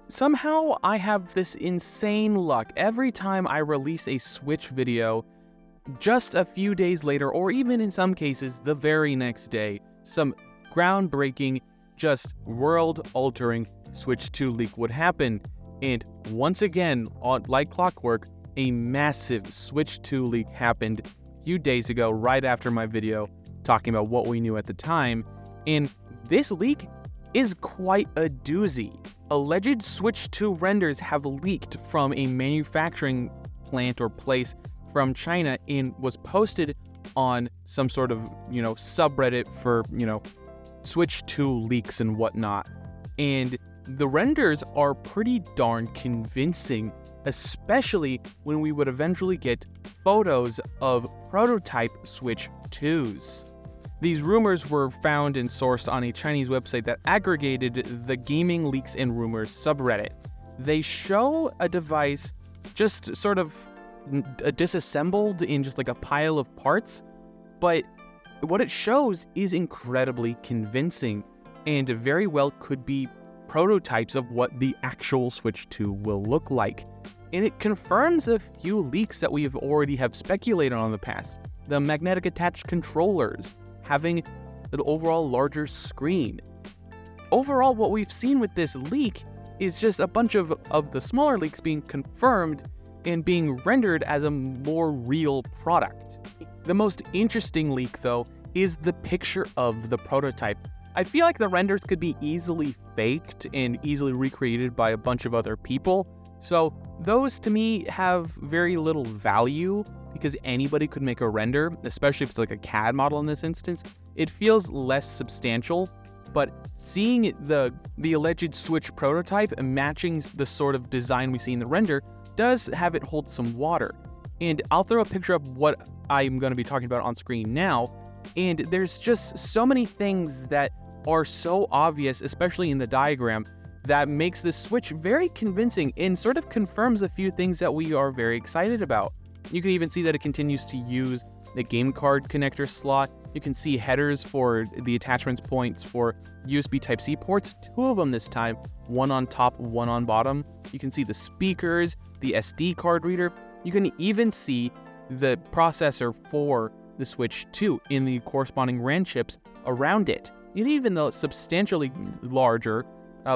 Somehow I have this insane luck. Every time I release a Switch video, just a few days later, or even in some cases the very next day, some groundbreaking, just world-altering Switch 2 leak would happen. And once again, like clockwork, a massive Switch 2 leak happened a few days ago, right after my video talking about what we knew at the time. And this leak is quite a doozy. Alleged Switch 2 renders have leaked from a manufacturing plant or place from China and was posted on some sort of, subreddit for, Switch 2 leaks and whatnot. And the renders are pretty darn convincing, especially when we would eventually get photos of prototype Switch 2s. These rumors were found and sourced on a Chinese website that aggregated the Gaming Leaks and Rumors subreddit. They show a device just sort of disassembled in just like a pile of parts, but what it shows is incredibly convincing and very well could be prototypes of what the actual Switch 2 will look like. And it confirms a few leaks that we have already speculated on in the past. The magnetic attached controllers, having an overall larger screen. Overall, what we've seen with this leak is just a bunch of the smaller leaks being confirmed and being rendered as a more real product. The most interesting leak, though, is the picture of the prototype. I feel like the renders could be easily faked and easily recreated by a bunch of other people, so those to me have very little value because anybody could make a render, especially if it's like a CAD model in this instance. It feels less substantial, but seeing the alleged Switch prototype matching the sort of design we see in the render does have it hold some water. And I'll throw a picture of what I'm going to be talking about on screen now, and there's just so many things that are so obvious, especially in the diagram, that makes this Switch very convincing and sort of confirms a few things that we are very excited about. You can even see that it continues to use the game card connector slot. You can see headers for the attachments points for USB Type-C ports, 2 of them this time, one on top, one on bottom. You can see the speakers, the SD card reader. You can even see the processor for the Switch 2 in the corresponding RAM chips around it. And even the substantially larger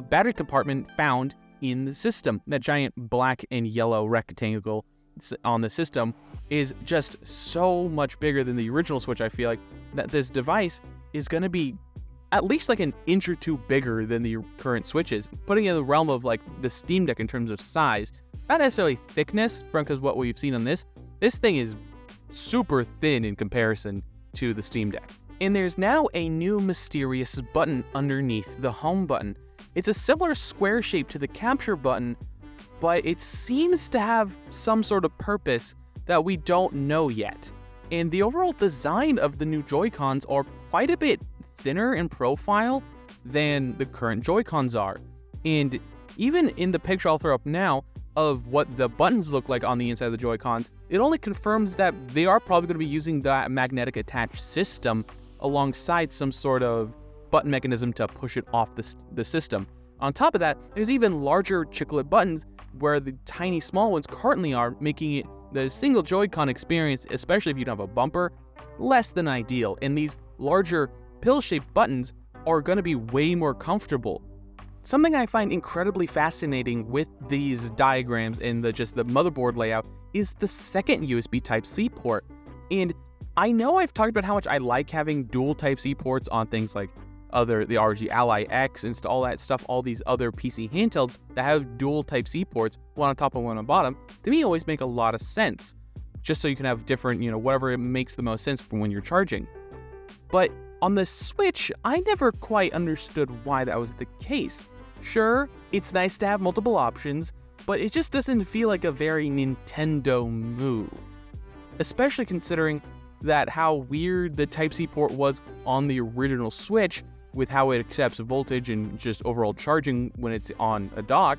battery compartment found in the system, that giant black and yellow rectangle on the system is just so much bigger than the original Switch. I feel like that this device is going to be at least like an inch or two bigger than the current Switches, putting it in the realm of like the Steam Deck in terms of size. Not necessarily thickness, because what we've seen on this thing is super thin in comparison to the Steam Deck. And there's now a new mysterious button underneath the home button. It's a similar square shape to the capture button, but it seems to have some sort of purpose that we don't know yet. And the overall design of the new Joy-Cons are quite a bit thinner in profile than the current Joy-Cons are. And even in the picture I'll throw up now of what the buttons look like on the inside of the Joy-Cons, it only confirms that they are probably going to be using that magnetic attached system alongside some sort of button mechanism to push it off the system. On top of that, there's even larger chiclet buttons where the tiny small ones currently are, making it the single Joy-Con experience, especially if you don't have a bumper, less than ideal. And these larger pill-shaped buttons are going to be way more comfortable. Something I find incredibly fascinating with these diagrams and the motherboard layout is the second USB Type-C port. And I know I've talked about how much I like having dual Type-C ports on things like the ROG Ally X and all that stuff, all these other PC handhelds that have dual Type-C ports, one on top and one on bottom. To me, always make a lot of sense, just so you can have different, whatever makes the most sense for when you're charging. But on the Switch, I never quite understood why that was the case. Sure, it's nice to have multiple options, but it just doesn't feel like a very Nintendo move. Especially considering that how weird the Type-C port was on the original Switch, with how it accepts voltage and just overall charging when it's on a dock.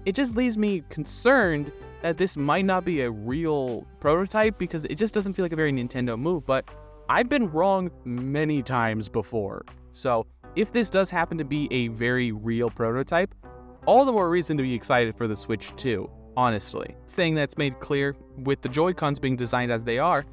It just leaves me concerned that this might not be a real prototype, because it just doesn't feel like a very Nintendo move, but I've been wrong many times before. So if this does happen to be a very real prototype, all the more reason to be excited for the Switch 2, honestly. Thing that's made clear with the Joy-Cons being designed as they are,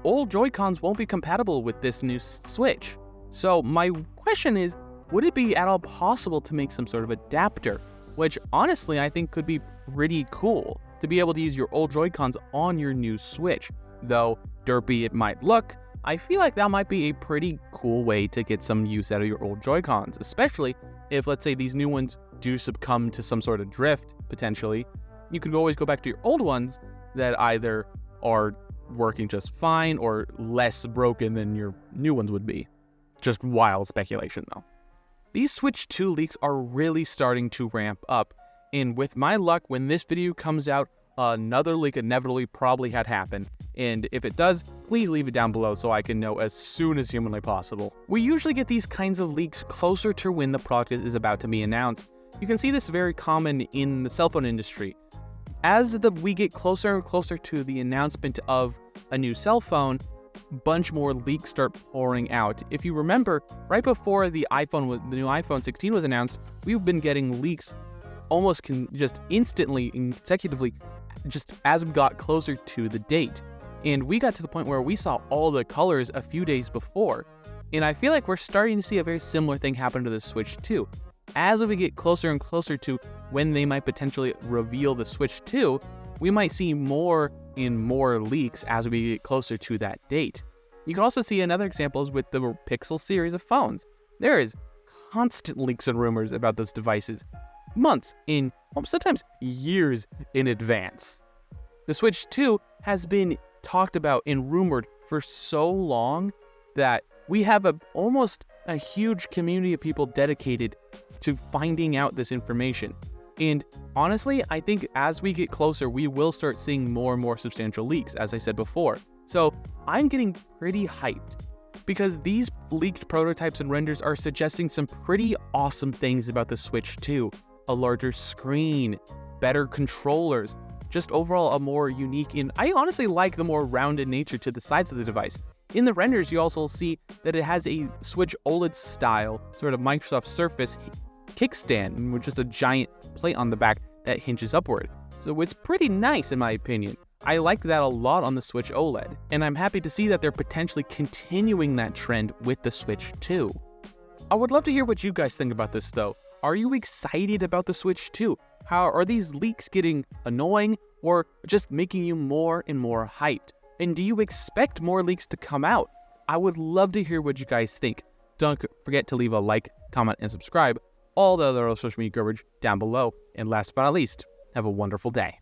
old Joy-Cons won't be compatible with this new Switch. So my question is, would it be at all possible to make some sort of adapter? Which honestly I think could be pretty cool, to be able to use your old Joy-Cons on your new Switch. Though derpy it might look, I feel like that might be a pretty cool way to get some use out of your old Joy-Cons, especially if, let's say, these new ones do succumb to some sort of drift, potentially. You could always go back to your old ones that either are working just fine or less broken than your new ones would be. Just wild speculation, though. These Switch 2 leaks are really starting to ramp up, and with my luck, when this video comes out, another leak inevitably probably had happened, and if it does, please leave it down below so I can know as soon as humanly possible. We usually get these kinds of leaks closer to when the product is about to be announced. You can see this very common in the cell phone industry. As we get closer and closer to the announcement of a new cell phone, bunch more leaks start pouring out. If you remember, right before the new iPhone 16 was announced, we've been getting leaks almost just instantly and consecutively just as we got closer to the date. And we got to the point where we saw all the colors a few days before. And I feel like we're starting to see a very similar thing happen to the Switch 2. As we get closer and closer to when they might potentially reveal the Switch 2, we might see more and more leaks as we get closer to that date. You can also see another example is with the Pixel series of phones. There is constant leaks and rumors about those devices, months in, sometimes years in advance. The Switch 2 has been talked about and rumored for so long that we have almost a huge community of people dedicated to finding out this information. And honestly, I think as we get closer, we will start seeing more and more substantial leaks, as I said before. So I'm getting pretty hyped because these leaked prototypes and renders are suggesting some pretty awesome things about the Switch 2. A larger screen, better controllers, just overall a more unique, and I honestly like the more rounded nature to the sides of the device. In the renders, you also see that it has a Switch OLED style, sort of Microsoft Surface kickstand with just a giant plate on the back that hinges upward. So it's pretty nice in my opinion. I like that a lot on the Switch OLED, and I'm happy to see that they're potentially continuing that trend with the Switch 2. I would love to hear what you guys think about this though. Are you excited about the Switch 2? How are these leaks getting annoying or just making you more and more hyped? And do you expect more leaks to come out? I would love to hear what you guys think. Don't forget to leave a like, comment, and subscribe. All the other social media coverage down below. And last but not least, have a wonderful day.